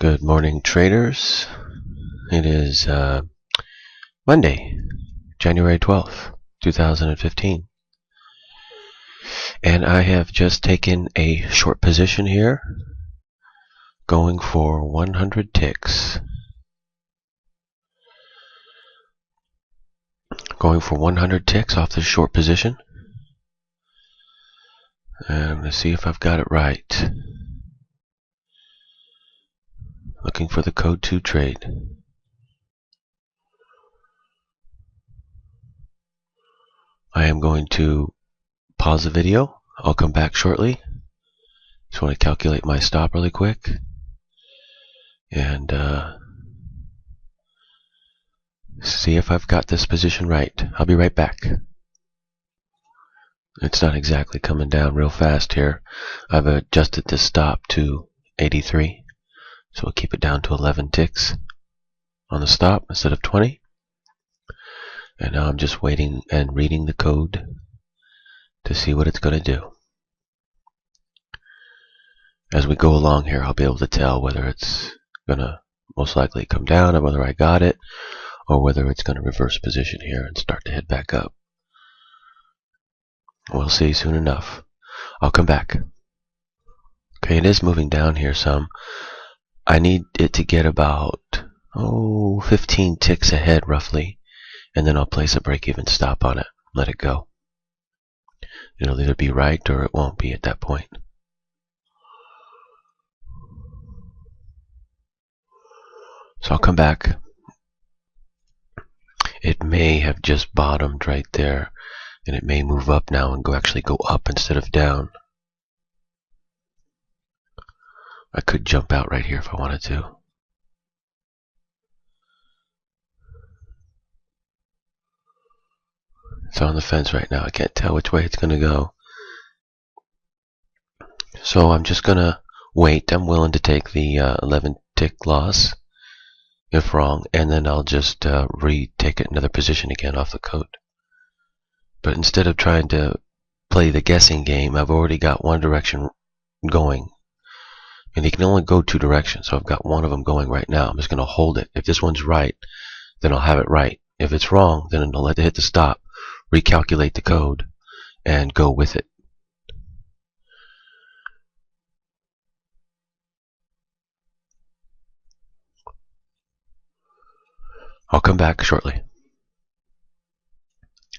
Good morning, traders. It is Monday, January 12th, 2015. And I have just taken a short position here, going for 100 ticks. Going for 100 ticks off this short position. And let's see if I've got it right. Looking for the code to trade. I am going to pause the video. I'll come back shortly. Just want to calculate my stop really quick. And see if I've got this position right. I'll be right back. It's not exactly coming down real fast here. I've adjusted this stop to 83. So we'll keep it down to 11 ticks on the stop instead of 20. And now I'm just waiting and reading the code to see what it's going to do. As we go along here, I'll be able to tell whether it's going to most likely come down, or whether I got it, or whether it's going to reverse position here and start to head back up. We'll see soon enough. I'll come back. Okay, it is moving down here some. I need it to get about 15 ticks ahead roughly, and then I'll place a break-even stop on it. Let it go. It'll either be right or it won't be at that point. So I'll come back. It may have just bottomed right there, and it may move up now and actually go up instead of down. I could jump out right here if I wanted to. It's on the fence right now. I can't tell which way it's going to go. So I'm just going to wait. I'm willing to take the 11 tick loss if wrong, and then I'll just retake it another position again off the code. But instead of trying to play the guessing game, I've already got one direction going. And he can only go two directions, so I've got one of them going right now. I'm just going to hold it. If this one's right, then I'll have it right. If it's wrong, then I'll let it hit the stop, recalculate the code, and go with it. I'll come back shortly.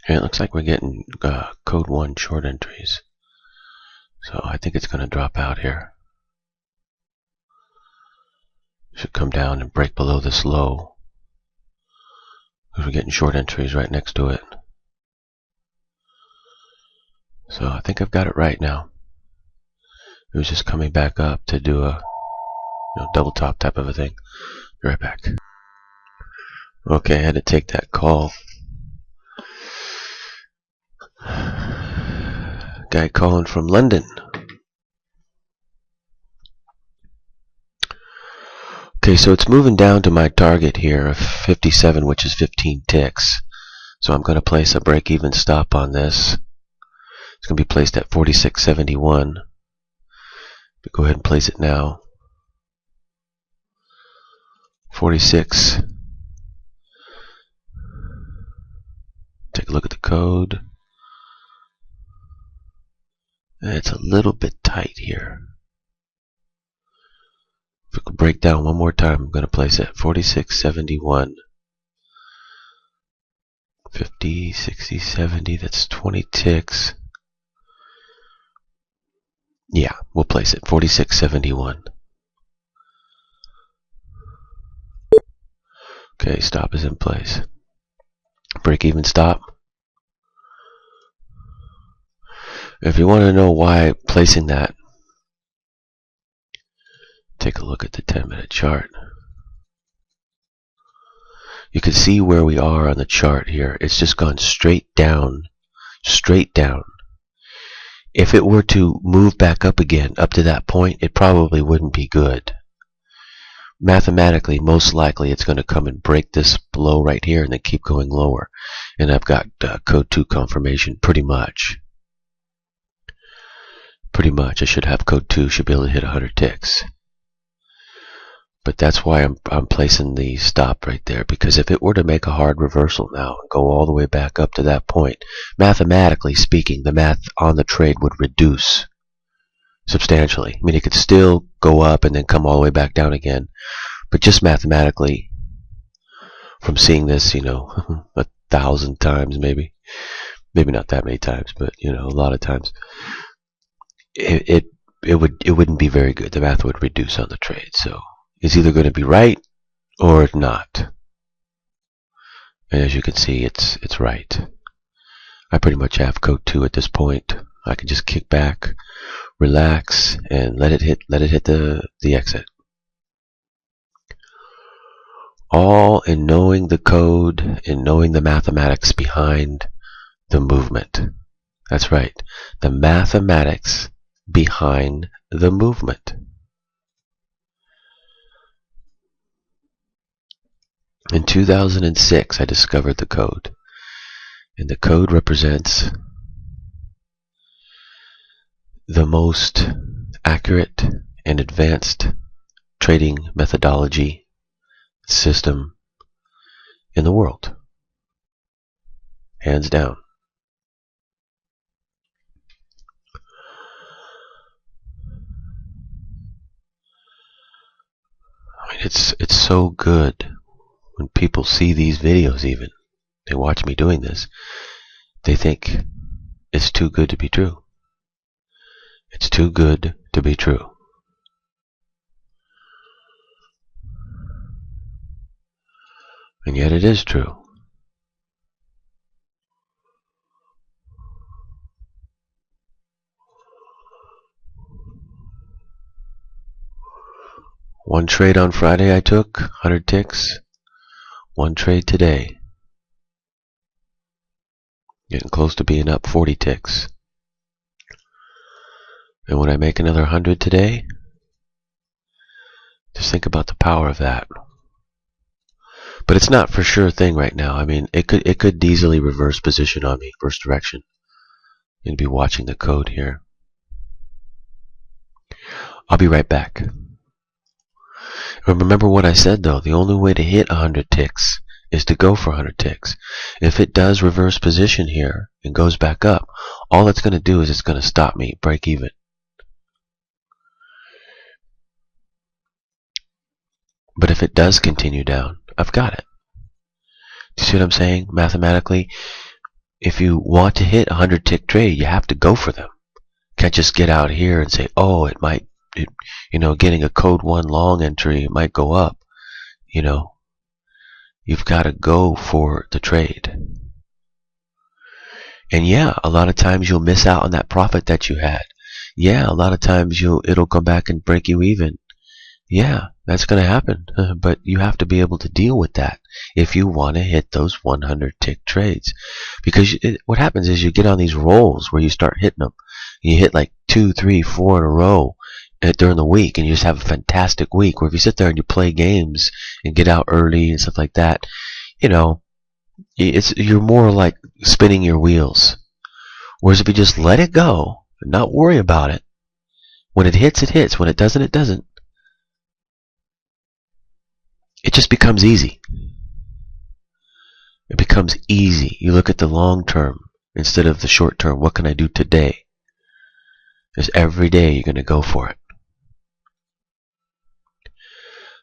Okay, it looks like we're getting code 1 short entries. So I think it's going to drop out here. Should come down and break below this low, because we're getting short entries right next to it. So I think I've got it right now. It was just coming back up to do a double top type of a thing. Be right back. Okay, I had to take that call. Guy calling from London. Okay, so it's moving down to my target here of 57, which is 15 ticks. So I'm going to place a break-even stop on this. It's going to be placed at 46.71. Go ahead and place it now. 46. Take a look at the code. It's a little bit tight here. If we could break down one more time, I'm going to place it at 46.71. 50, 60, 70, that's 20 ticks. Yeah, we'll place it 46.71. Okay, stop is in place. Break even stop. If you want to know why placing that, take a look at the 10-minute chart. You can see where we are on the chart here. It's just gone straight down. Straight down. If it were to move back up again, up to that point, it probably wouldn't be good. Mathematically, most likely it's going to come and break this below right here and then keep going lower. And I've got code 2 confirmation pretty much. Pretty much. I should have code 2, should be able to hit 100 ticks. But that's why I'm placing the stop right there, because if it were to make a hard reversal now and go all the way back up to that point, mathematically speaking, the math on the trade would reduce substantially. I mean, it could still go up and then come all the way back down again, but just mathematically, from seeing this, 1,000 times maybe not that many times, but a lot of times, it wouldn't be very good. The math would reduce on the trade. So it's either going to be right or it's not. And as you can see, it's right. I pretty much have code 2 at this point. I can just kick back, relax, and let it hit the exit. All in knowing the code and knowing the mathematics behind the movement. That's right. The mathematics behind the movement. In 2006, I discovered the code. And the code represents the most accurate and advanced trading methodology system in the world. Hands down. I mean, it's so good when people see these videos. Even they watch me doing this, they think it's too good to be true. It's too good to be true. And yet it is true. One trade on Friday I took, 100 ticks. One trade today. Getting close to being up 40 ticks. And when I make another 100 today, just think about the power of that. But it's not for sure thing right now. I mean, it could easily reverse position on me, first direction. You'll be watching the code here. I'll be right back. Remember what I said though, the only way to hit 100 ticks is to go for 100 ticks. If it does reverse position here and goes back up, all it's going to do is it's going to stop me, break even. But if it does continue down, I've got it. Do you see what I'm saying? Mathematically, if you want to hit a 100 tick trade, you have to go for them. Can't just get out here and say, oh, it might, getting a code 1 long entry, it might go up. You've got to go for the trade. And yeah, a lot of times you'll miss out on that profit that you had. Yeah, a lot of times it'll come back and break you even. Yeah, that's going to happen. But you have to be able to deal with that if you want to hit those 100 tick trades. Because what happens is you get on these rolls where you start hitting them. You hit like 2, 3, 4 in a row during the week, and you just have a fantastic week. Where if you sit there and you play games and get out early and stuff like that, you're more like spinning your wheels. Whereas if you just let it go and not worry about it, when it hits, it hits. When it doesn't, it doesn't. It just becomes easy. It becomes easy. You look at the long term instead of the short term. What can I do today? Because every day you're going to go for it.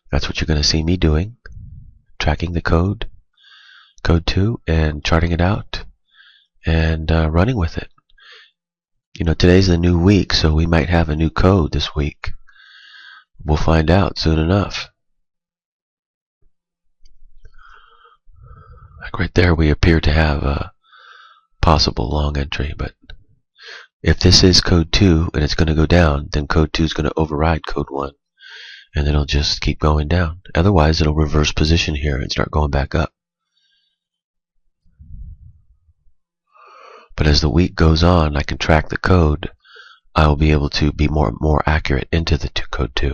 That's what you're going to see me doing. Tracking the code 2, and charting it out, and running with it. Today's a new week, so we might have a new code this week. We'll find out soon enough. Like right there, we appear to have a possible long entry, but if this is code 2 and it's going to go down, then code 2 is going to override code 1, and it'll just keep going down. Otherwise, it'll reverse position here and start going back up. But as the week goes on, I can track the code. I will be able to be more accurate into the code 2.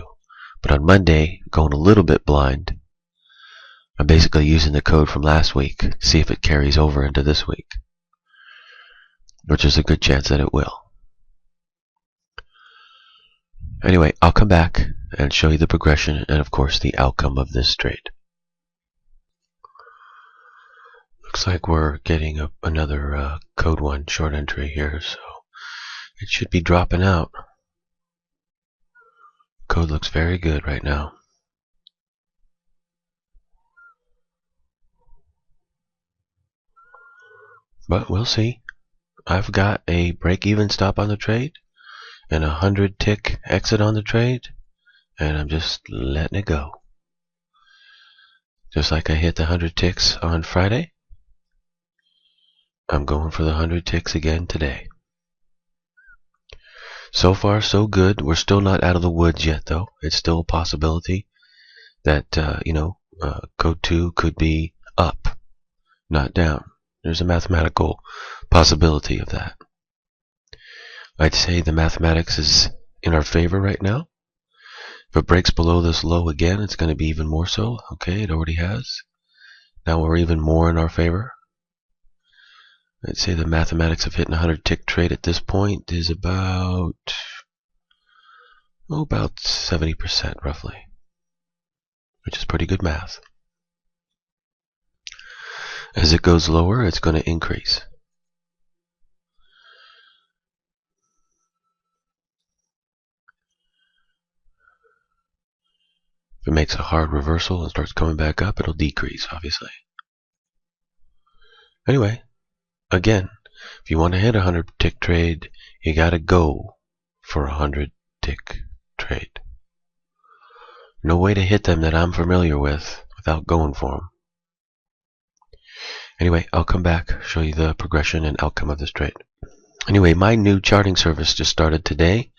But on Monday, going a little bit blind, I'm basically using the code from last week, see if it carries over into this week, which is a good chance that it will. Anyway, I'll come back and show you the progression and, of course, the outcome of this trade. Looks like we're getting another code 1 short entry here, so it should be dropping out. Code looks very good right now. But we'll see. I've got a break-even stop on the trade and a 100-tick exit on the trade, and I'm just letting it go. Just like I hit the 100 ticks on Friday, I'm going for the 100 ticks again today. So far, so good. We're still not out of the woods yet, though. It's still a possibility that, code 2 could be up, not down. There's a mathematical possibility of that. I'd say the mathematics is in our favor right now. If it breaks below this low again, it's going to be even more so. Okay, it already has. Now we're even more in our favor. I'd say the mathematics of hitting a 100-tick trade at this point is about 70% roughly, which is pretty good math. As it goes lower, it's going to increase. If it makes a hard reversal and starts coming back up, it'll decrease, obviously. Anyway, again, if you want to hit a 100-tick trade, you got to go for a 100-tick trade. No way to hit them that I'm familiar with without going for them. Anyway, I'll come back, show you the progression and outcome of this trade. Anyway, my new charting service just started today.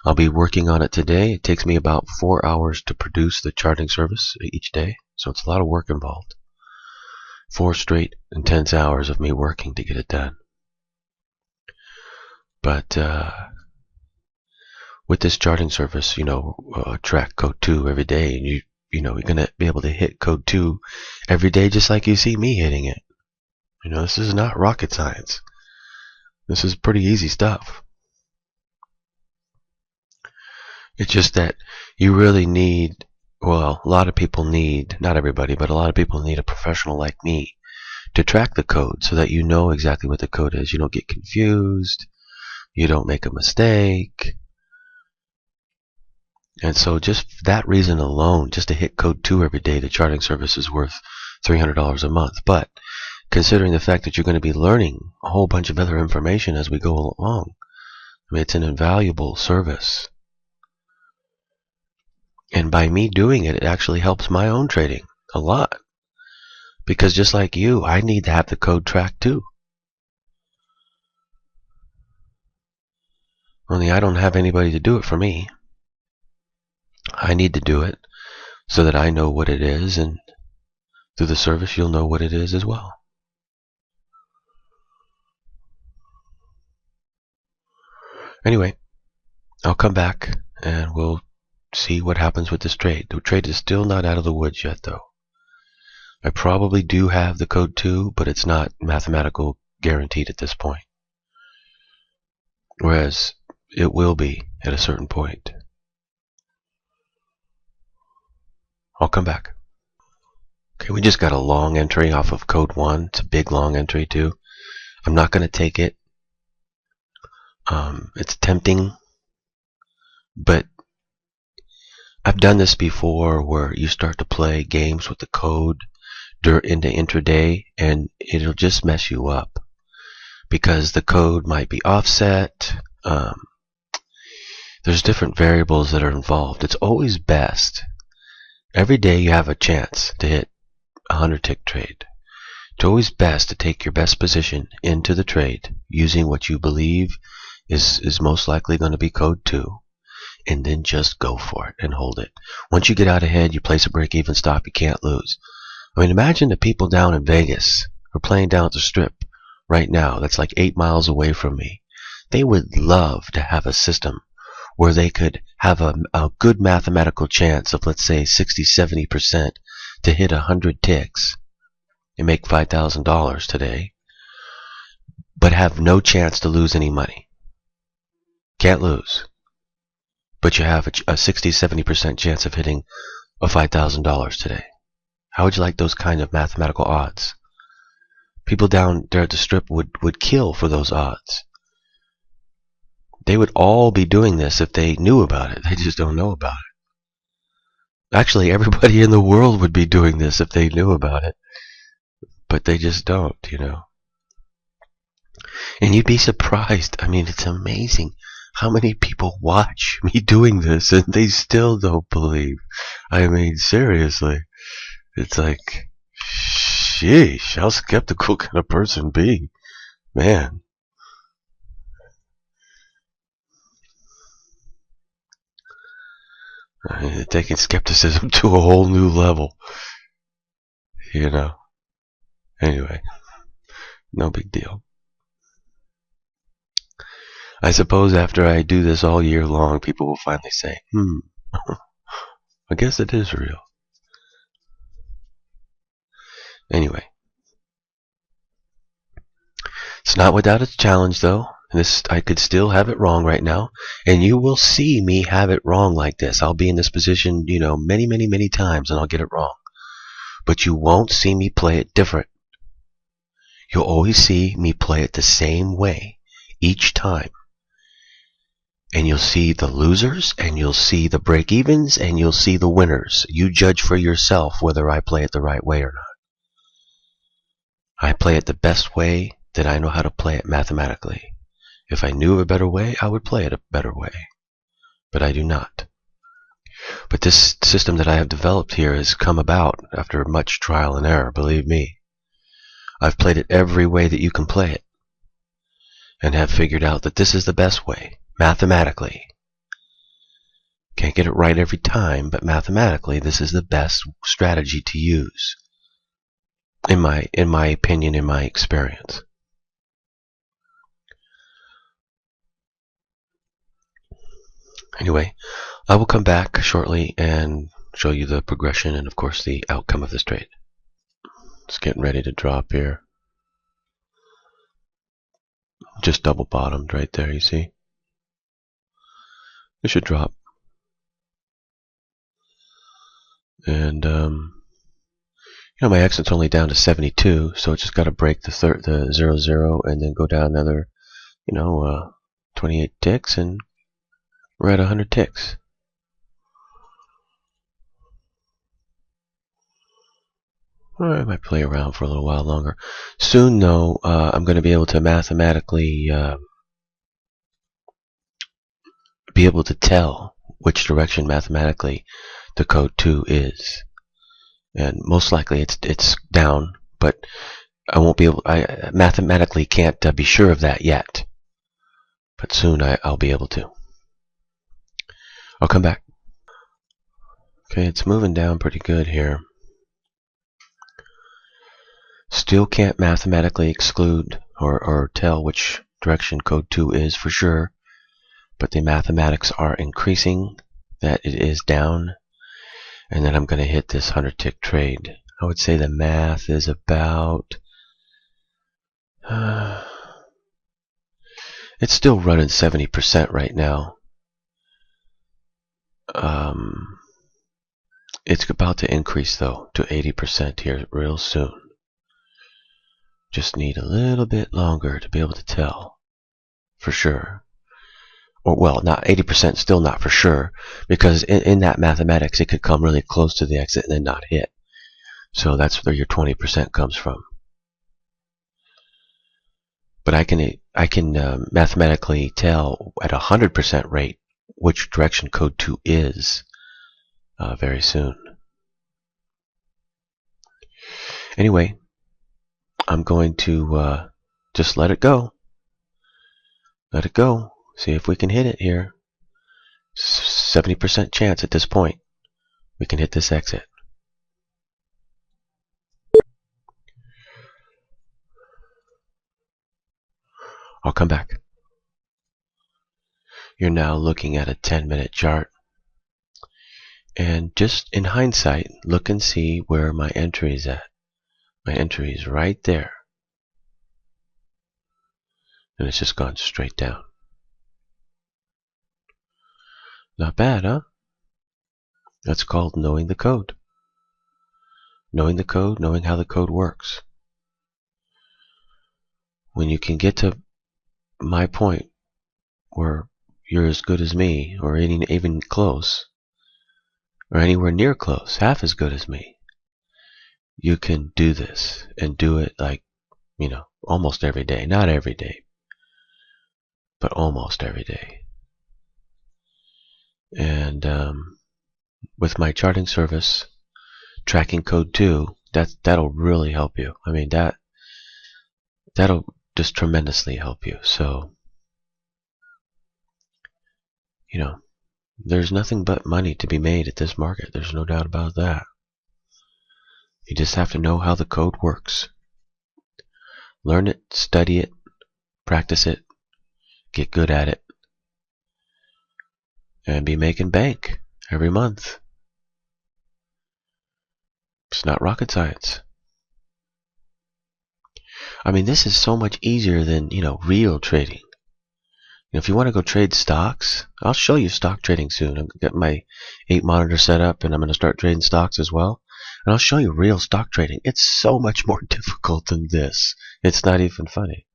I'll be working on it today. It takes me about 4 hours to produce the charting service each day, so it's a lot of work involved. 4 straight intense hours of me working to get it done. But with this charting service, track code 2 every day, and you're going to be able to hit code 2 every day just like you see me hitting it. This is not rocket science. This is pretty easy stuff. It's just that you really need, a lot of people need, not everybody, but a lot of people need a professional like me to track the code so that you know exactly what the code is. You don't get confused. You don't make a mistake. And so just for that reason alone, just to hit code 2 every day, the charting service is worth $300 a month. But considering the fact that you're going to be learning a whole bunch of other information as we go along, it's an invaluable service. And by me doing it, it actually helps my own trading a lot. Because just like you, I need to have the code tracked too. Only I don't have anybody to do it for me. I need to do it so that I know what it is, and through the service you'll know what it is as well. Anyway, I'll come back and we'll see what happens with this trade. The trade is still not out of the woods yet, though. I probably do have the code 2, but it's not mathematical guaranteed at this point. Whereas it will be at a certain point. I'll come back. Okay, we just got a long entry off of code 1. It's a big long entry too. I'm not going to take it. It's tempting, but I've done this before where you start to play games with the code into intraday and it'll just mess you up because the code might be offset. There's different variables that are involved. It's always best. Every day you have a chance to hit a 100-tick trade. It's always best to take your best position into the trade using what you believe is most likely going to be code 2, and then just go for it and hold it. Once you get out ahead, you place a break-even stop, you can't lose. Imagine the people down in Vegas who are playing down at the Strip right now. That's like 8 miles away from me. They would love to have a system where they could have a good mathematical chance of, let's say, 60-70% to hit 100 ticks and make $5,000 today, but have no chance to lose any money. Can't lose. but you have a 60-70% chance of hitting a $5,000 today. How would you like those kind of mathematical odds? People down there at the strip would kill for those odds. They would all be doing this if they knew about it. They just don't know about it. Actually, everybody in the world would be doing this if they knew about it. But they just don't, And you'd be surprised. I mean, it's amazing how many people watch me doing this and they still don't believe. I mean, seriously. It's like, sheesh, how skeptical can a person be? Man. I mean, taking skepticism to a whole new level. Anyway, no big deal. I suppose after I do this all year long, people will finally say, I guess it is real. Anyway. It's not without its challenge, though. I could still have it wrong right now, and you will see me have it wrong like this. I'll be in this position, many, many, many times, and I'll get it wrong. But you won't see me play it different. You'll always see me play it the same way each time. And you'll see the losers, and you'll see the break-evens, and you'll see the winners. You judge for yourself whether I play it the right way or not. I play it the best way that I know how to play it mathematically. If I knew of a better way, I would play it a better way. But I do not. But this system that I have developed here has come about after much trial and error, believe me. I've played it every way that you can play it, and have figured out that this is the best way, mathematically. Can't get it right every time, but mathematically this is the best strategy to use, in my opinion, in my experience. Anyway, I will come back shortly and show you the progression and, of course, the outcome of this trade. It's getting ready to drop here. Just double bottomed right there, you see? It should drop. And, my exit's only down to 72, so it's just got to break the 0, and then go down another, 28 ticks, and we're at 100 ticks. I might play around for a little while longer. Soon, though, I'm going to be able to mathematically be able to tell which direction mathematically the code 2 is. And most likely it's down, but I mathematically can't be sure of that yet. But soon I'll be able to. I'll come back. Okay, it's moving down pretty good here. Still can't mathematically exclude or tell which direction code 2 is for sure, but the mathematics are increasing that it is down, and then I'm going to hit this 100 tick trade. I would say the math is about it's still running 70% right now. It's about to increase though to 80% here real soon. Just need a little bit longer to be able to tell for sure. Or, well, not 80%, still not for sure, because in that mathematics it could come really close to the exit and then not hit. So that's where your 20% comes from. But I can mathematically tell at 100% rate which direction code 2 is very soon. Anyway, I'm going to just let it go. Let it go. See if we can hit it here. 70% chance at this point we can hit this exit. I'll come back. You're now looking at a 10-minute chart. And just in hindsight, look and see where my entry is at. My entry is right there. And it's just gone straight down. Not bad, huh? That's called knowing the code. Knowing the code, knowing how the code works. When you can get to my point where you're as good as me, or even close, or anywhere near close, half as good as me, you can do this and do it like, almost every day. Not every day, but almost every day. And with my charting service, tracking code 2, that'll really help you. I mean, that'll just tremendously help you. So, there's nothing but money to be made at this market. There's no doubt about that. You just have to know how the code works. Learn it, study it, practice it, get good at it, and be making bank every month. It's not rocket science. I mean, this is so much easier than, real trading. If you want to go trade stocks, I'll show you stock trading soon. I've got my 8 monitor set up, and I'm going to start trading stocks as well. And I'll show you real stock trading. It's so much more difficult than this. It's not even funny.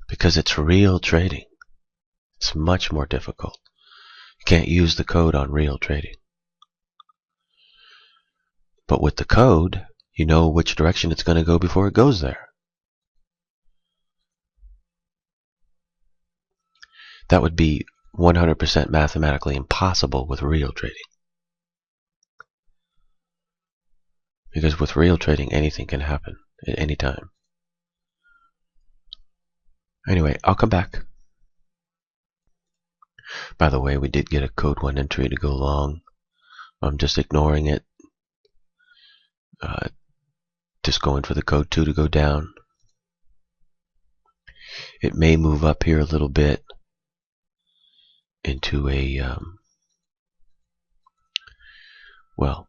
Because it's real trading. It's much more difficult. You can't use the code on real trading. But with the code, you know which direction it's going to go before it goes there. That would be 100% mathematically impossible with real trading. Because with real trading, anything can happen at any time. Anyway, I'll come back. By the way, we did get a code 1 entry to go long. I'm just ignoring it. Just going for the code 2 to go down. It may move up here a little bit into a, well,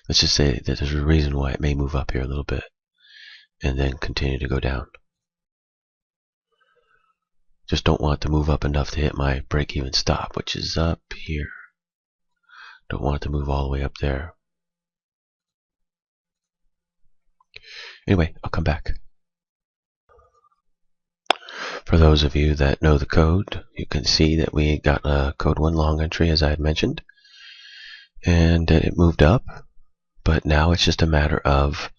let's just say that there's a reason why it may move up here a little bit and then continue to go down. Just don't want to move up enough to hit my break-even stop, which is up here. Don't want it to move all the way up there. Anyway, I'll come back. For those of you that know the code, you can see that we got a code 1 long entry, as I had mentioned, and it moved up, but now it's just a matter of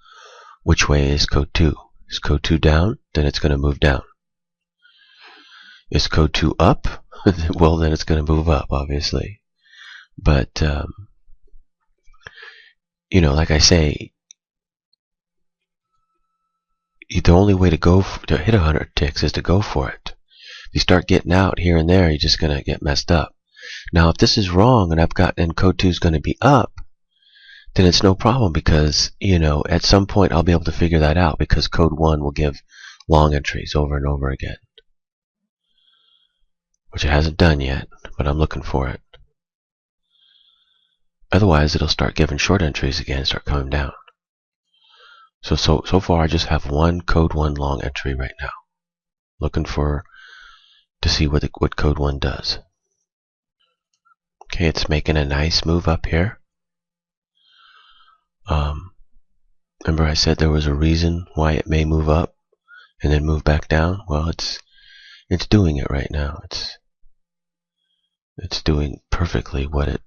which way is code 2. Is code 2 down? Then it's going to move down. Is code 2 up? Well, then it's going to move up, obviously. But, like I say, the only way to hit 100 ticks is to go for it. If you start getting out here and there, you're just going to get messed up. Now, if this is wrong and code 2 is going to be up, then it's no problem because, at some point I'll be able to figure that out because code 1 will give long entries over and over again. Which it hasn't done yet, but I'm looking for it. Otherwise, it'll start giving short entries again and start coming down. So far, I just have one code 1 long entry right now. Looking to see what code 1 does. Okay, it's making a nice move up here. Remember I said there was a reason why it may move up and then move back down? Well, it's doing it right now. It's doing perfectly what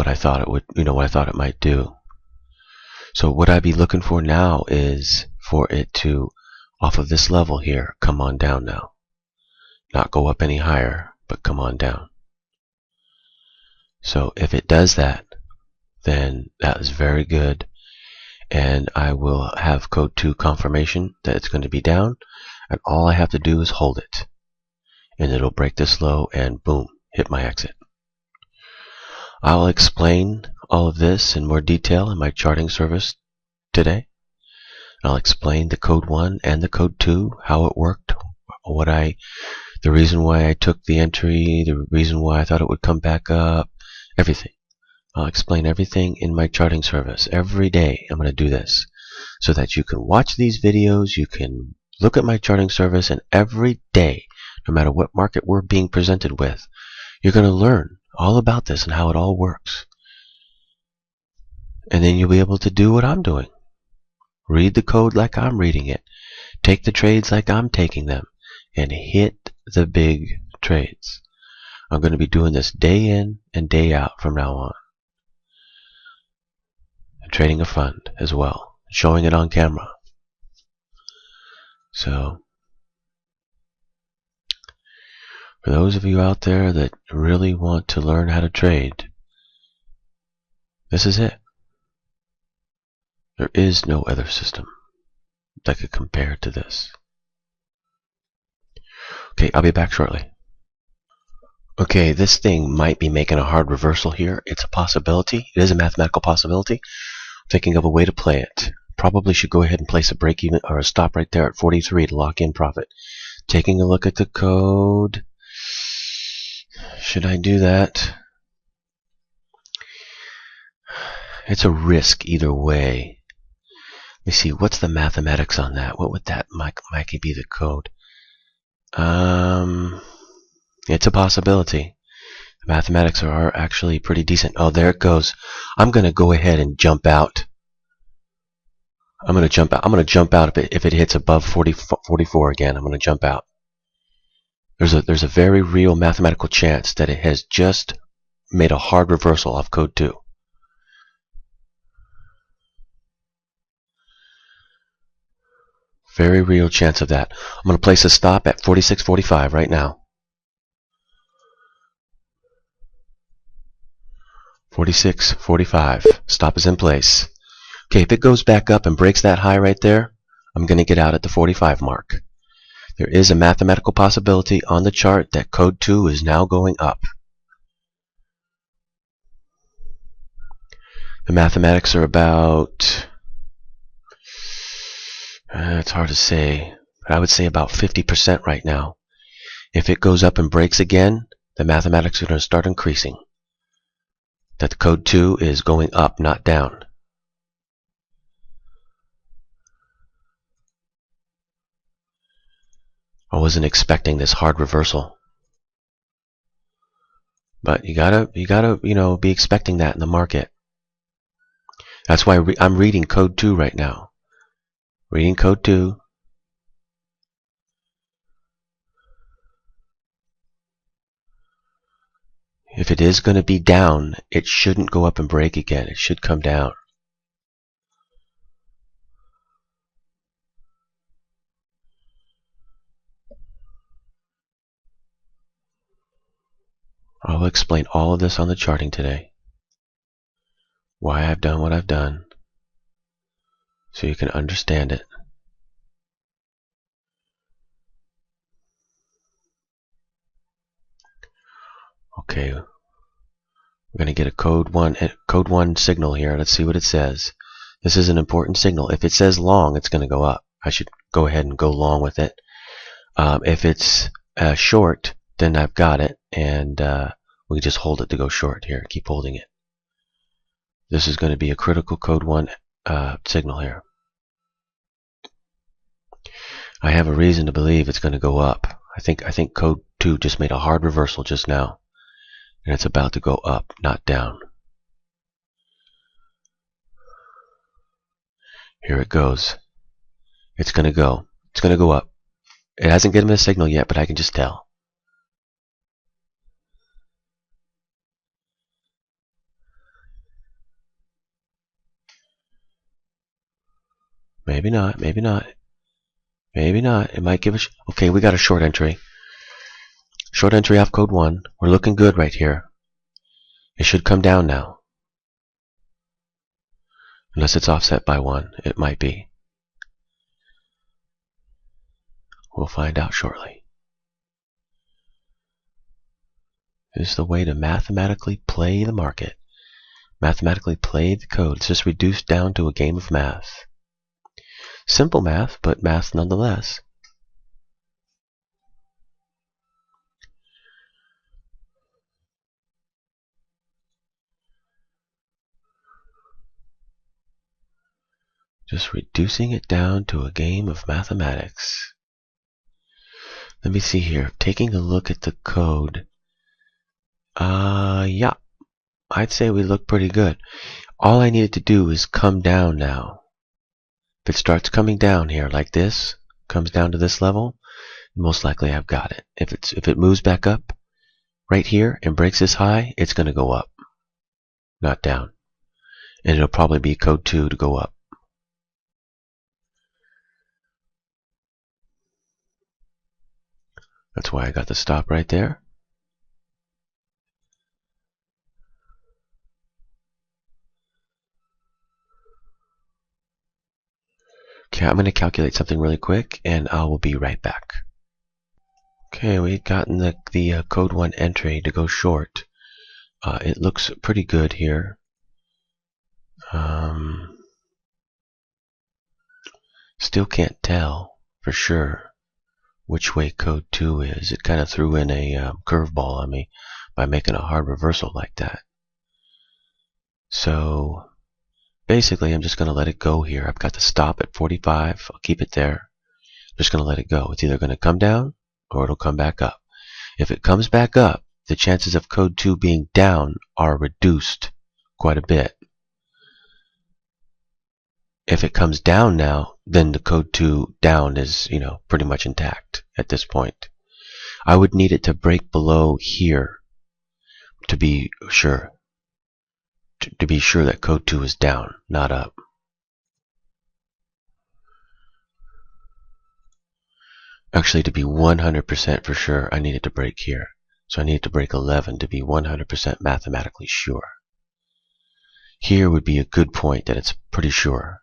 I thought it would, what I thought it might do. So what I'd be looking for now is for it to, off of this level here, come on down now. Not go up any higher, but come on down. So if it does that, then that is very good. And I will have code 2 confirmation that it's going to be down. And all I have to do is hold it. And it'll break this low and boom, hit my exit. I'll explain all of this in more detail in my charting service today. I'll explain the code 1 and the code 2, how it worked, the reason why I took the entry, the reason why I thought it would come back up, everything. I'll explain everything in my charting service. Every day I'm going to do this so that you can watch these videos, you can look at my charting service, and every day no matter what market we're being presented with. You're going to learn all about this and how it all works. And then you'll be able to do what I'm doing. Read the code like I'm reading it. Take the trades like I'm taking them. And hit the big trades. I'm going to be doing this day in and day out from now on. And trading a fund as well. Showing it on camera. So, for those of you out there that really want to learn how to trade, this is it. There is no other system that could compare to this. Okay, I'll be back shortly. Okay, this thing might be making a hard reversal here. It's a possibility. It is a mathematical possibility. Thinking of a way to play it. Probably should go ahead and place a break even or a stop right there at 43 to lock in profit. Taking a look at the code. Should I do that? It's a risk either way. Let me see, what's the mathematics on that? What would that might be the code? It's a possibility. The mathematics are actually pretty decent. Oh, there it goes. I'm going to go ahead and jump out. I'm going to jump out if it hits above 44 again. I'm going to jump out. There's a very real mathematical chance that it has just made a hard reversal off code 2. Very real chance of that. I'm going to place a stop at 46.45 right now. 46.45. Stop is in place. Okay, if it goes back up and breaks that high right there, I'm going to get out at the 45 mark. There is a mathematical possibility on the chart that code 2 is now going up. The mathematics are about, it's hard to say, but I would say about 50% right now. If it goes up and breaks again, the mathematics are going to start increasing. That the code 2 is going up, not down. I wasn't expecting this hard reversal. But you gotta, be expecting that in the market. That's why I'm reading code 2 right now. Reading code 2. If it is going to be down, it shouldn't go up and break again. It should come down. I'll explain all of this on the charting today. Why I've done what I've done. So you can understand it. Okay. We're going to get a code 1 signal here. Let's see what it says. This is an important signal. If it says long, it's going to go up. I should go ahead and go long with it. If it's short, then I've got it, and we can just hold it to go short here. Keep holding it. This is going to be a critical code 1 signal here. I have a reason to believe it's going to go up. I think code 2 just made a hard reversal just now, and it's about to go up, not down. Here it goes. It's going to go. It's going to go up. It hasn't given me a signal yet, but I can just tell. Maybe not, maybe not. Maybe not. It might give us... Okay, we got a short entry. Short entry off code 1. We're looking good right here. It should come down now. Unless it's offset by 1. It might be. We'll find out shortly. This is the way to mathematically play the market. Mathematically play the code. It's just reduced down to a game of math. Simple math, but math nonetheless. Just reducing it down to a game of mathematics. Let me see here. Taking a look at the code. Yeah. I'd say we look pretty good. All I needed to do is come down now. If it starts coming down here like this, comes down to this level, most likely I've got it. If it moves back up right here and breaks this high, it's going to go up, not down. And it'll probably be code 2 to go up. That's why I got the stop right there. Okay, I'm going to calculate something really quick, and I will be right back. Okay, we've gotten the code 1 entry to go short. It looks pretty good here. Still can't tell for sure which way code 2 is. It kind of threw in a curveball on me by making a hard reversal like that. So basically, I'm just going to let it go here. I've got the stop at 45. I'll keep it there. I'm just going to let it go. It's either going to come down or it'll come back up. If it comes back up, the chances of code 2 being down are reduced quite a bit. If it comes down now, then the code 2 down is, pretty much intact at this point. I would need it to break below here to be sure. To be sure that code 2 is down, not up. Actually, to be 100% for sure, I need it to break here. So I need it to break 11 to be 100% mathematically sure. Here would be a good point that it's pretty sure.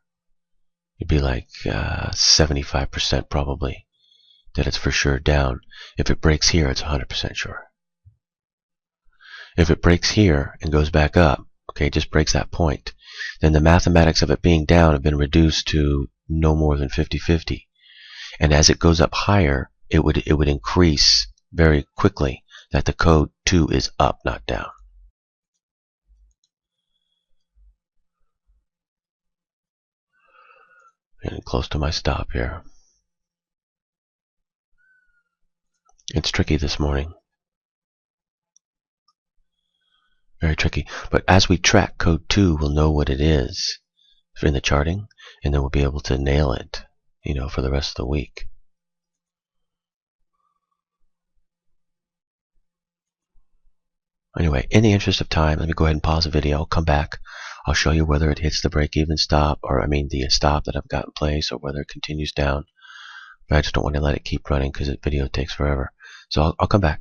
It'd be like 75% probably that it's for sure down. If it breaks here, it's 100% sure. If it breaks here and goes back up, okay, just breaks that point, then the mathematics of it being down have been reduced to no more than 50-50. And as it goes up higher, it would increase very quickly that the code 2 is up, not down. Getting close to my stop here. It's tricky this morning. Very tricky. But as we track code 2, we'll know what it is in the charting, and then we'll be able to nail it, for the rest of the week. Anyway, in the interest of time, let me go ahead and pause the video. I'll come back. I'll show you whether it hits the break-even stop, or the stop that I've got in place, or whether it continues down. But I just don't want to let it keep running because the video takes forever. So I'll come back.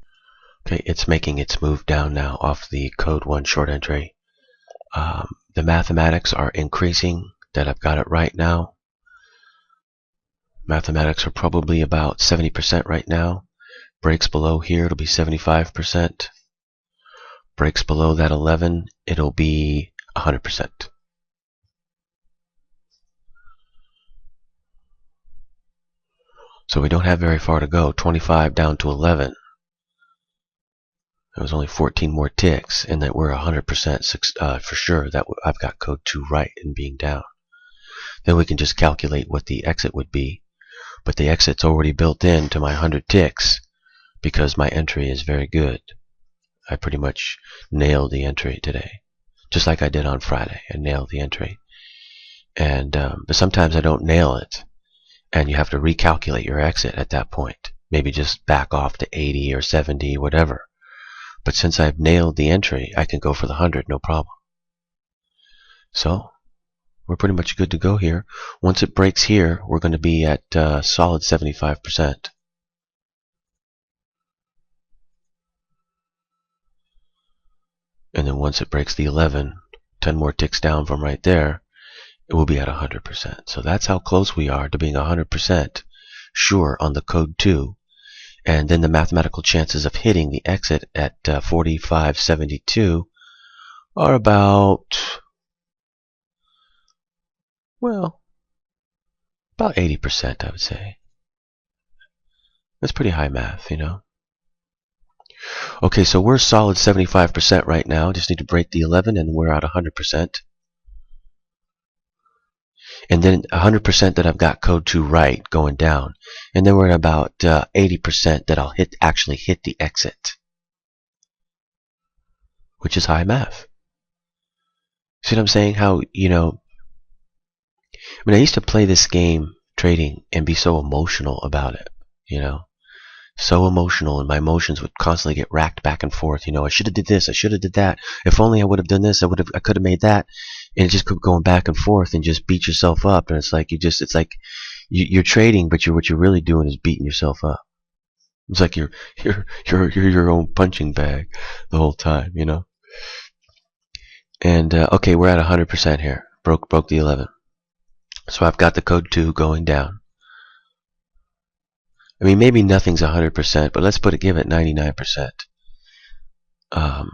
Okay, it's making its move down now off the code 1 short entry. The mathematics are increasing that I've got it right now. Mathematics are probably about 70% right now. Breaks below here, it'll be 75%. Breaks below that 11, it'll be 100%. So we don't have very far to go. 25 down to 11. There was only 14 more ticks, and that we're 100% for sure that I've got code 2 right in being down. Then we can just calculate what the exit would be. But the exit's already built into my 100 ticks because my entry is very good. I pretty much nailed the entry today, just like I did on Friday. I nailed the entry. And but sometimes I don't nail it, and you have to recalculate your exit at that point. Maybe just back off to 80 or 70, whatever. But since I've nailed the entry, I can go for the 100, no problem. So we're pretty much good to go here. Once it breaks here, we're going to be at solid 75%. And then once it breaks the 11, 10 more ticks down from right there, it will be at 100%. So that's how close we are to being 100% sure on the code 2. And then the mathematical chances of hitting the exit at 45.72 are about, well, about 80%, I would say. That's pretty high math, Okay, so we're solid 75% right now. Just need to break the 11 and we're at 100%. and then 100% that I've got code 2 right going down, and then we're at about 80% that I'll actually hit the exit, which is high math. See what I'm saying? How, I used to play this game, trading, and be so emotional about it, so emotional, and my emotions would constantly get racked back and forth. I should have did this, I should have did that. If only I would have done this, I could have made that. And it just kept going back and forth, and just beat yourself up. And it's like you're trading, but what you're really doing is beating yourself up. It's like you're your own punching bag the whole time, And okay, we're at 100% here. Broke the 11. So I've got the code 2 going down. I mean, maybe nothing's 100%, but let's give it 99%. And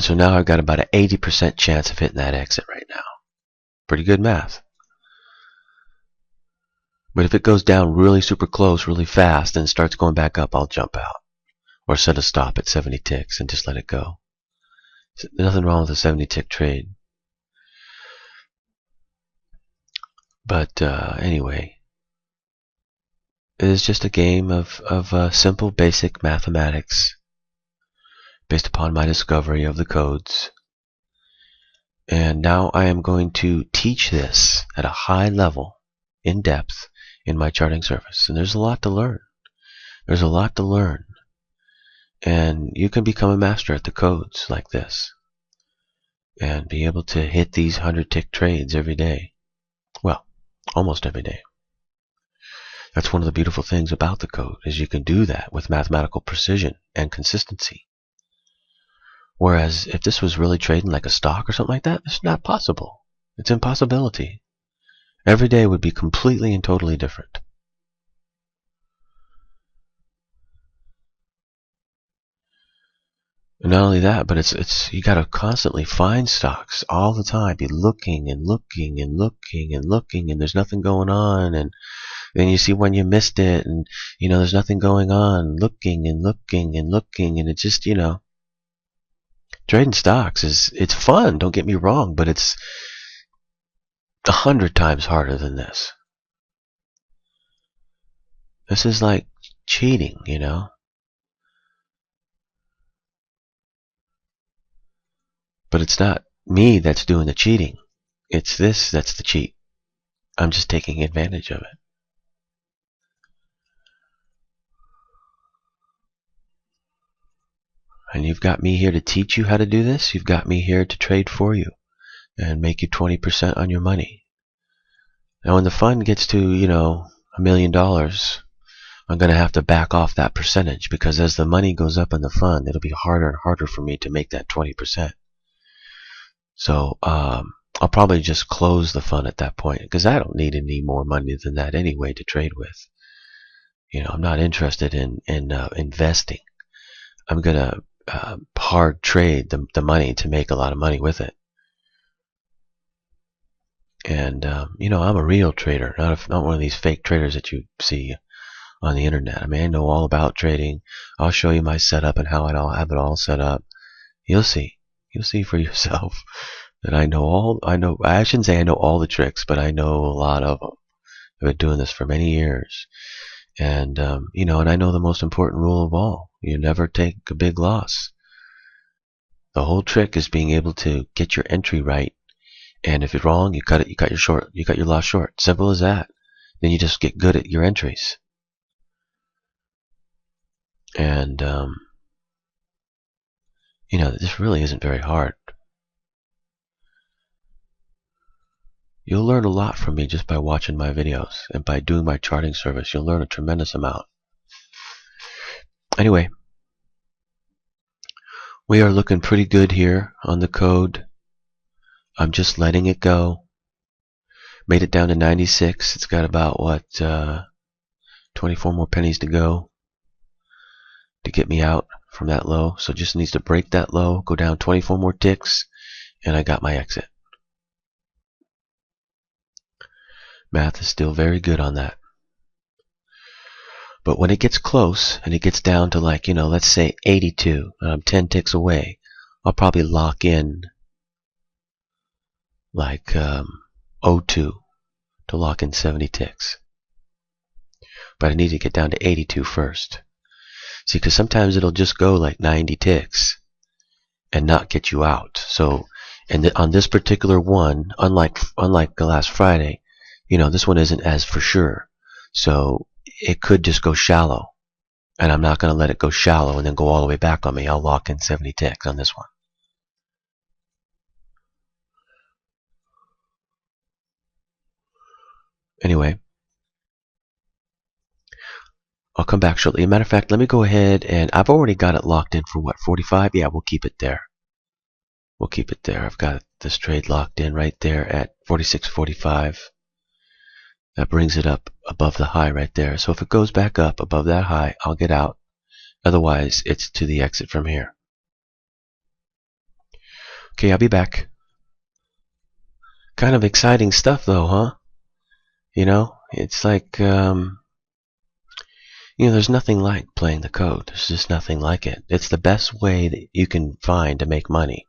so now I've got about an 80% chance of hitting that exit right now. Pretty good math. But if it goes down really super close, really fast, and starts going back up, I'll jump out. Or set a stop at 70 ticks and just let it go. There's nothing wrong with a 70 tick trade. But anyway, it is just a game of simple, basic mathematics based upon my discovery of the codes. And now I am going to teach this at a high level, in depth, in my charting service. And there's a lot to learn. There's a lot to learn. And you can become a master at the codes like this and be able to hit these 100-tick trades every day. Well, almost every day. That's one of the beautiful things about the code, is you can do that with mathematical precision and consistency. Whereas if this was really trading like a stock or something like that, it's not possible. It's impossibility. Every day would be completely and totally different. And not only that, but it's you got to constantly find stocks all the time. Be looking and looking and looking and looking, and there's nothing going on. And then you see when you missed it, and there's nothing going on. Looking and looking and looking, and it just trading stocks it's fun. Don't get me wrong, but it's 100 times harder than this. This is like cheating, But it's not me that's doing the cheating. It's this that's the cheat. I'm just taking advantage of it. And you've got me here to teach you how to do this. You've got me here to trade for you and make you 20% on your money. Now when the fund gets to, $1 million, I'm going to have to back off that percentage, because as the money goes up in the fund, it'll be harder and harder for me to make that 20%. So I'll probably just close the fund at that point, because I don't need any more money than that anyway to trade with. I'm not interested in investing. I'm going to hard trade the money to make a lot of money with it. And I'm a real trader, not one of these fake traders that you see on the internet. I mean, I know all about trading. I'll show you my setup and how I have it all set up. You'll see for yourself that I shouldn't say I know all the tricks, but I know a lot of them. I've been doing this for many years. And and I know the most important rule of all: you never take a big loss. The whole trick is being able to get your entry right, and if it's wrong, you cut your loss short. Simple as that. Then you just get good at your entries. And this really isn't very hard. You'll learn a lot from me just by watching my videos, and by doing my charting service. You'll learn a tremendous amount. Anyway, we are looking pretty good here on the code. I'm just letting it go. Made it down to 96. It's got about 24 more pennies to go to get me out from that low. So it just needs to break that low, go down 24 more ticks, and I got my exit. Math is still very good on that. But when it gets close and it gets down to let's say 82, and I'm 10 ticks away, I'll probably lock in like 02 to lock in 70 ticks. But I need to get down to 82 first. See, because sometimes it'll just go like 90 ticks and not get you out. So, and on this particular one, unlike the last Friday, this one isn't as for sure. So it could just go shallow. And I'm not going to let it go shallow and then go all the way back on me. I'll lock in 70 ticks on this one. Anyway, I'll come back shortly. As a matter of fact, let me go ahead and I've already got it locked in for what, 45? Yeah, we'll keep it there. We'll keep it there. I've got this trade locked in right there at 46.45. That brings it up above the high right there. So if it goes back up above that high, I'll get out. Otherwise, it's to the exit from here. Okay, I'll be back. Kind of exciting stuff though, huh? It's like, there's nothing like playing the code. There's just nothing like it. It's the best way that you can find to make money.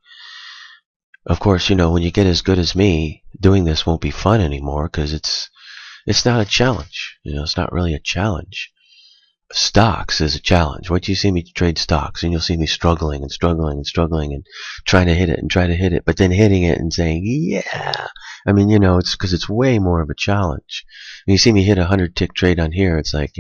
Of course, when you get as good as me, doing this won't be fun anymore because it's not a challenge. It's not really a challenge. Stocks is a challenge. Wait till you see me trade stocks, and you'll see me struggling and struggling and struggling and trying to hit it and try to hit it, but then hitting it and saying, yeah. I mean, it's because it's way more of a challenge. When you see me hit a 100-tick trade on here, it's like,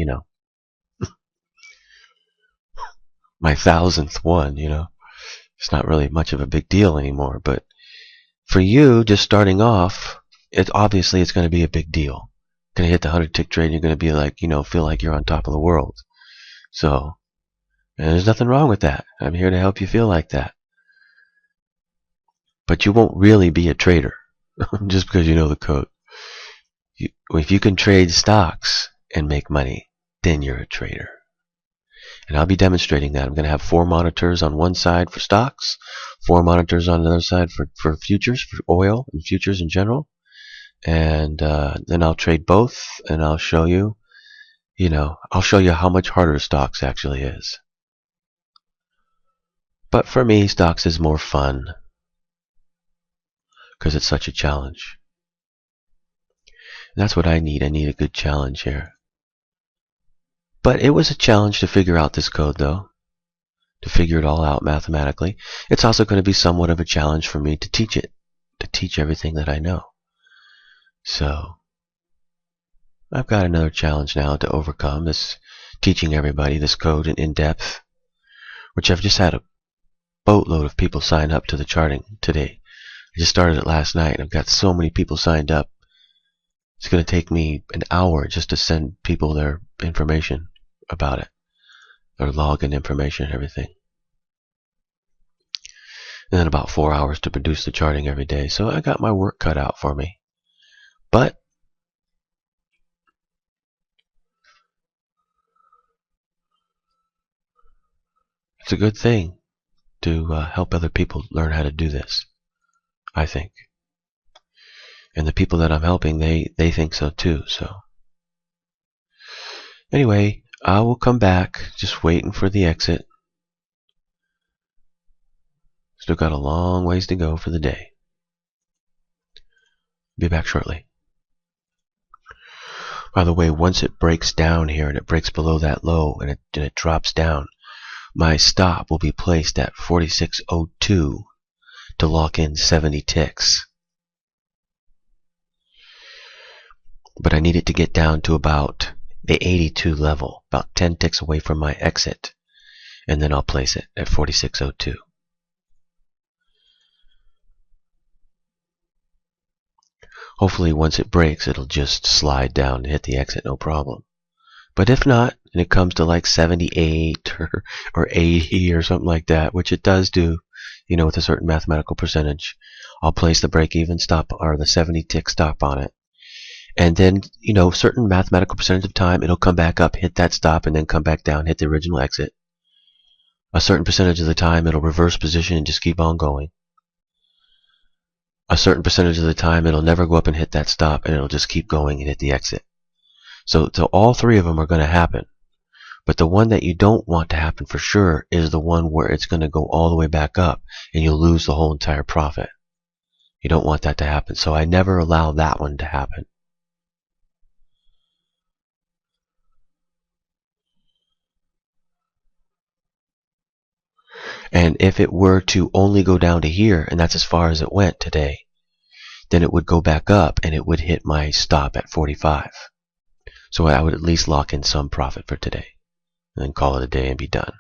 my 1,000th one, It's not really much of a big deal anymore, but for you, just starting off, obviously it's going to be a big deal. Going to hit the 100-tick trade, and you're going to be like, feel like you're on top of the world. So, and there's nothing wrong with that. I'm here to help you feel like that. But you won't really be a trader just because you know the code. If you can trade stocks and make money, then you're a trader. And I'll be demonstrating that. I'm going to have 4 monitors on one side for stocks, 4 monitors on the other side for futures, for oil and futures in general. And then I'll trade both, and I'll show you, I'll show you how much harder stocks actually is. But for me, stocks is more fun because it's such a challenge. And that's what I need. I need a good challenge here. But it was a challenge to figure out this code, though, to figure it all out mathematically. It's also going to be somewhat of a challenge for me to teach it, to teach everything that I know. So I've got another challenge now to overcome, this teaching everybody this code in depth, which I've just had a boatload of people sign up to the charting today. I just started it last night, and I've got so many people signed up. It's going to take me an hour just to send people their information about it, their login information and everything. And then about 4 hours to produce the charting every day. So I got my work cut out for me. But it's a good thing to help other people learn how to do this, I think. And the people that I'm helping, they think so too. So anyway, I will come back, just waiting for the exit. Still got a long ways to go for the day. Be back shortly. By the way, once it breaks down here and it breaks below that low and it drops down, my stop will be placed at 46.02 to lock in 70 ticks. But I need it to get down to about the 82 level, about 10 ticks away from my exit, and then I'll place it at 46.02. Hopefully once it breaks, it'll just slide down and hit the exit, no problem. But if not, and it comes to like 78 or 80 or something like that, which it does do, with a certain mathematical percentage, I'll place the break-even stop or the 70 tick stop on it. And then, certain mathematical percentage of time, it'll come back up, hit that stop, and then come back down, hit the original exit. A certain percentage of the time, it'll reverse position and just keep on going. A certain percentage of the time, it'll never go up and hit that stop, and it'll just keep going and hit the exit. So all 3 of them are going to happen. But the one that you don't want to happen for sure is the one where it's going to go all the way back up, and you'll lose the whole entire profit. You don't want that to happen. So I never allow that one to happen. And if it were to only go down to here, and that's as far as it went today, then it would go back up and it would hit my stop at 45. So I would at least lock in some profit for today and then call it a day and be done.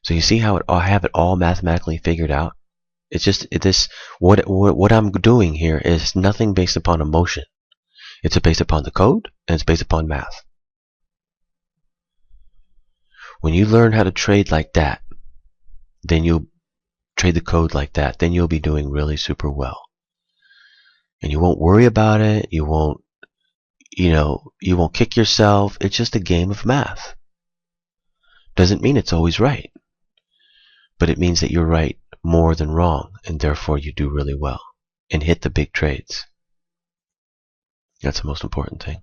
So you see how I have it all mathematically figured out? It's just what I'm doing here is nothing based upon emotion. It's based upon the code and it's based upon math. When you learn how to trade like that, then you'll trade the code like that, then you'll be doing really super well. And you won't worry about it, you won't kick yourself. It's just a game of math. Doesn't mean it's always right, but it means that you're right more than wrong, and therefore you do really well and hit the big trades. That's the most important thing.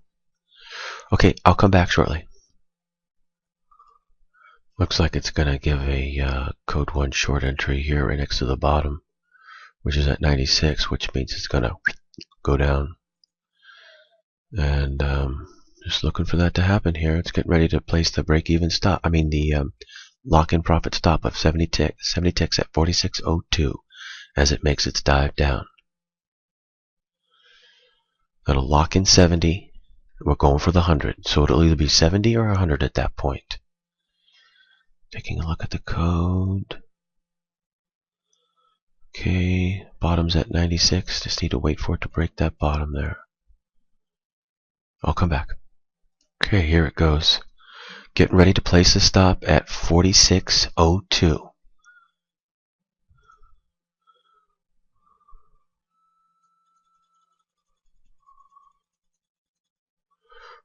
Okay, I'll come back shortly. Looks like it's going to give a code 1 short entry here right next to the bottom, which is at 96, which means it's going to go down. And just looking for that to happen here. It's getting ready to place the break-even stop. I mean the lock-in profit stop of 70 ticks at 46.02 as it makes its dive down. That'll lock in 70. We're going for the 100, so it'll either be 70 or 100 at that point. Taking a look at the code. Okay, bottom's at 96. Just need to wait for it to break that bottom there. I'll come back. Okay, here it goes. Getting ready to place the stop at 46.02.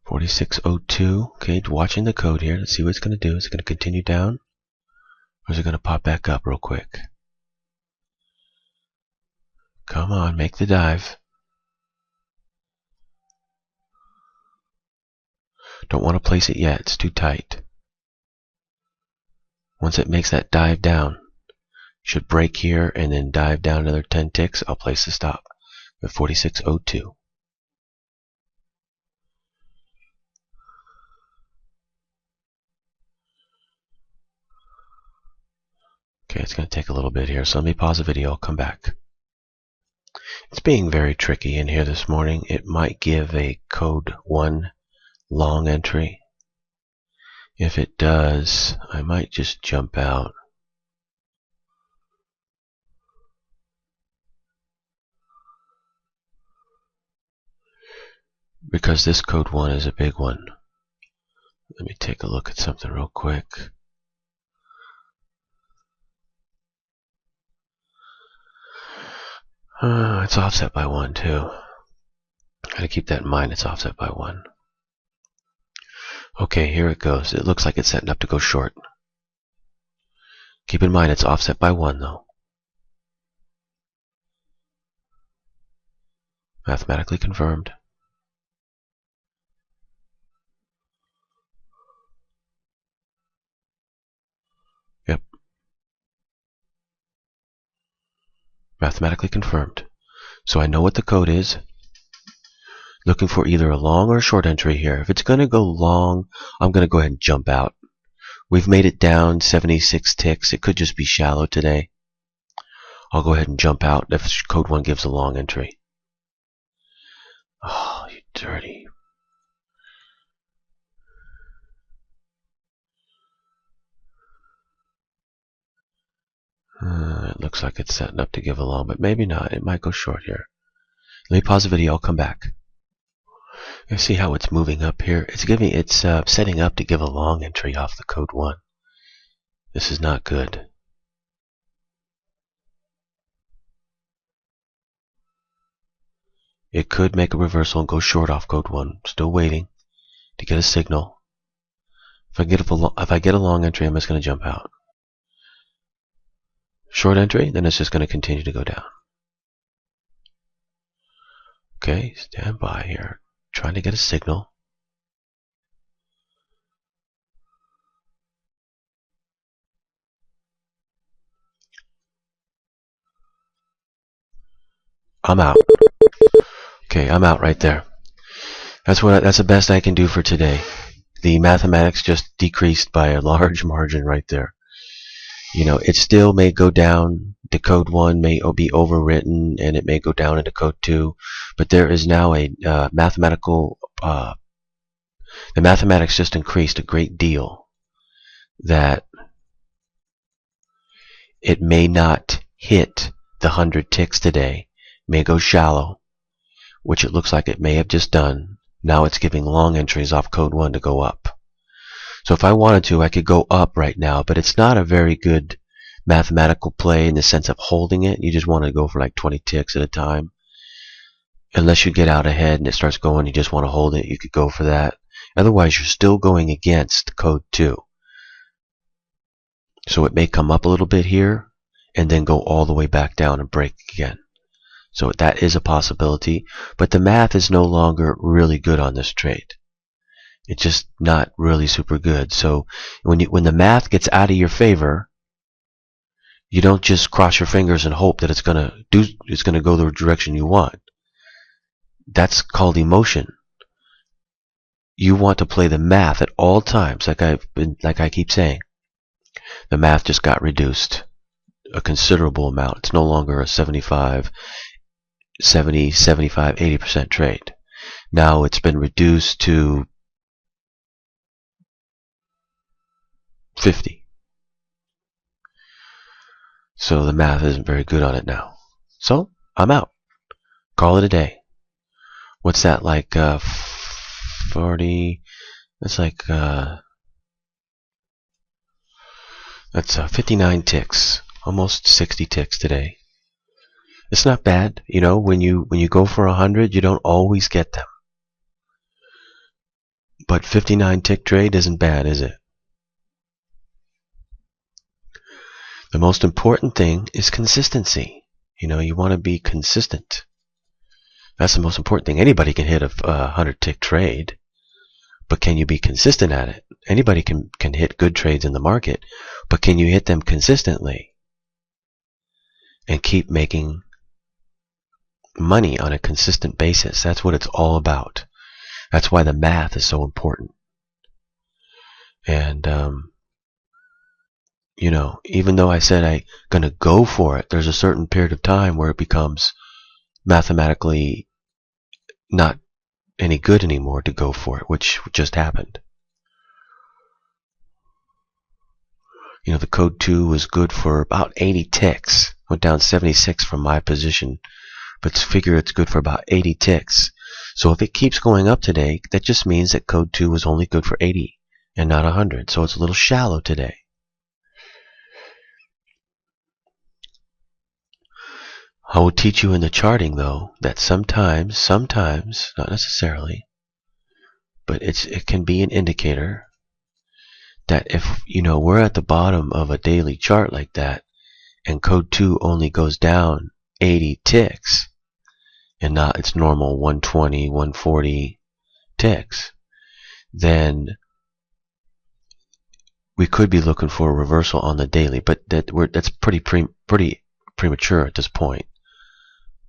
46.02. Okay, watching the code here. Let's see what it's going to do. Is it going to continue down? Or is it going to pop back up real quick? Come on, make the dive. Don't want to place it yet. It's too tight. Once it makes that dive down, should break here and then dive down another 10 ticks. I'll place the stop at 46.02. Okay, it's going to take a little bit here, so let me pause the video. I'll come back. It's being very tricky in here this morning. It might give a code 1 long entry. If it does, I might just jump out. Because this code 1 is a big one. Let me take a look at something real quick. It's offset by 1 too. Gotta keep that in mind, it's offset by 1. Okay, here it goes. It looks like it's setting up to go short. Keep in mind it's offset by 1 though. Mathematically confirmed. Yep. Mathematically confirmed. So I know what the code is. Looking for either a long or a short entry here. If it's going to go long, I'm going to go ahead and jump out. We've made it down 76 ticks. It could just be shallow today. I'll go ahead and jump out if code 1 gives a long entry. Oh, you dirty. It looks like it's setting up to give a long, but maybe not. It might go short here. Let me pause the video. I'll come back. You see how it's moving up here? It's setting up to give a long entry off the code 1. This is not good. It could make a reversal and go short off code 1. Still waiting to get a signal. If I get a long entry, I'm just going to jump out. Short entry, then it's just going to continue to go down. Okay, stand by here. Trying to get a signal. I'm out. Okay, I'm out right there. That's the best I can do for today. The mathematics just decreased by a large margin right there. It still may go down. The code 1 may be overwritten, and it may go down into code 2. But there is now a mathematical. The mathematics just increased a great deal. That it may not hit the 100 ticks today. It may go shallow, which it looks like it may have just done. Now it's giving long entries off code 1 to go up. So if I wanted to, I could go up right now, but it's not a very good mathematical play in the sense of holding it. You just want to go for like 20 ticks at a time. Unless you get out ahead and it starts going, you just want to hold it, you could go for that. Otherwise, you're still going against code 2. So it may come up a little bit here and then go all the way back down and break again. So that is a possibility, but the math is no longer really good on this trade. It's just not really super good. So when the math gets out of your favor, you don't just cross your fingers and hope that it's going to go the direction you want. That's called emotion. You want to play the math at all times, like I keep saying. The math just got reduced a considerable amount. It's no longer a 75, 80% trade. Now it's been reduced to 50. So the math isn't very good on it now. So I'm out. Call it a day. What's that, like 40? That's like that's 59 ticks, almost 60 ticks today. It's not bad, when you go for 100, you don't always get them. But 59 tick trade isn't bad, is it? The most important thing is consistency. You want to be consistent. That's the most important thing. Anybody can hit a 100 tick trade, but can you be consistent at it? Anybody can hit good trades in the market, but can you hit them consistently and keep making money on a consistent basis? That's what it's all about. That's why the math is so important. And even though I said I'm going to go for it, there's a certain period of time where it becomes mathematically not any good anymore to go for it, which just happened. The code 2 was good for about 80 ticks. Went down 76 from my position, but figure it's good for about 80 ticks. So if it keeps going up today, that just means that code 2 was only good for 80 and not 100. So it's a little shallow today. I will teach you in the charting, though, that sometimes, not necessarily, but it can be an indicator that if, we're at the bottom of a daily chart like that, and code 2 only goes down 80 ticks, and not its normal 120, 140 ticks, then we could be looking for a reversal on the daily, but that's pretty premature at this point.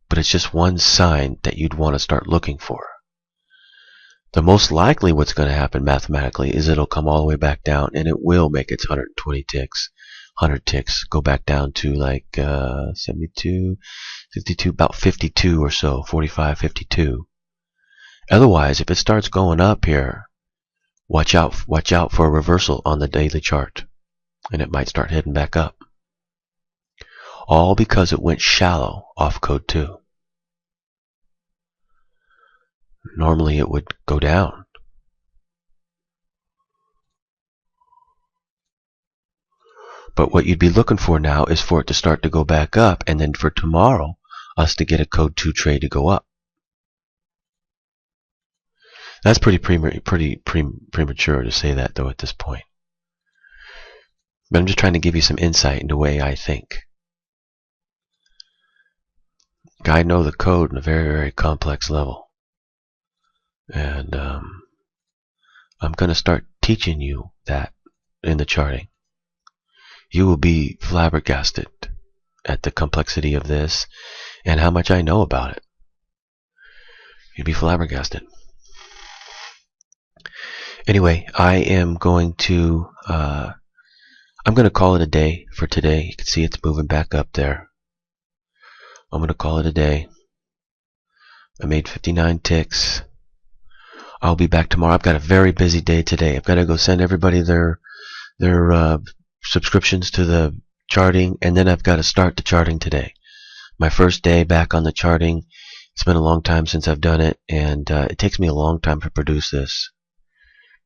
But it's just one sign that you'd want to start looking for. The most likely what's going to happen mathematically is it'll come all the way back down, and it will make its 120 ticks, 100 ticks, go back down to like 72, 52, about 52 or so, 45, 52. Otherwise, if it starts going up here, watch out for a reversal on the daily chart, and it might start heading back up. All because it went shallow off code 2. Normally it would go down. But what you'd be looking for now is for it to start to go back up, and then for tomorrow, us to get a code 2 trade to go up. That's pretty premature to say that, though, at this point. But I'm just trying to give you some insight into the way I think. I know the code on a very, very complex level. And I'm going to start teaching you that in the charting. You will be flabbergasted at the complexity of this and how much I know about it. You'd be flabbergasted. Anyway, I'm going to call it a day for today. You can see it's moving back up there. I'm going to call it a day. I made 59 ticks. I'll be back tomorrow. I've got a very busy day today. I've got to go send everybody their subscriptions to the charting, and then I've got to start the charting today. My first day back on the charting. It's been a long time since I've done it, and it takes me a long time to produce this.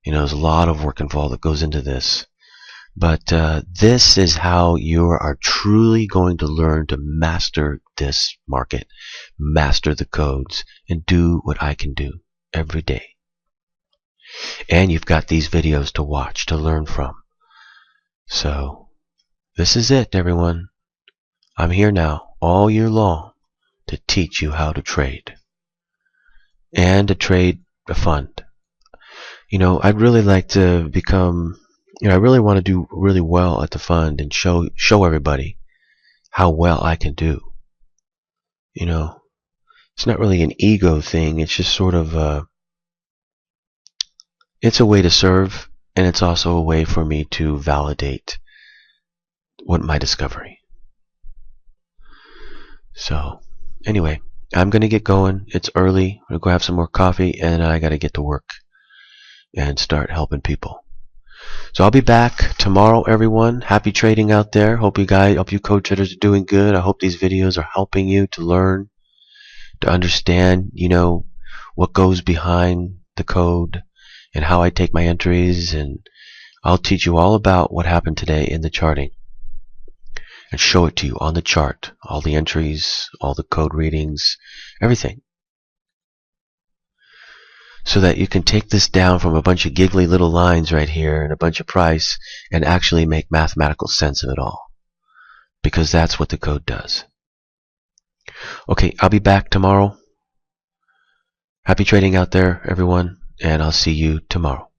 There's a lot of work involved that goes into this. But this is how you are truly going to learn to master this market, master the codes, and do what I can do every day. And you've got these videos to watch, to learn from. So, this is it, everyone. I'm here now, all year long, to teach you how to trade. And to trade a fund. I'd really like to become... I really want to do really well at the fund and show everybody how well I can do. It's not really an ego thing. It's just sort of it's a way to serve, and it's also a way for me to validate my discovery. So, anyway, I'm going to get going. It's early. I'm going to go have some more coffee, and I got to get to work and start helping people. So I'll be back tomorrow, everyone. Happy trading out there. Hope you code traders are doing good. I hope these videos are helping you to learn, to understand, what goes behind the code and how I take my entries. And I'll teach you all about what happened today in the charting and show it to you on the chart. All the entries, all the code readings, everything. So that you can take this down from a bunch of giggly little lines right here and a bunch of price and actually make mathematical sense of it all. Because that's what the code does. Okay, I'll be back tomorrow. Happy trading out there, everyone, and I'll see you tomorrow.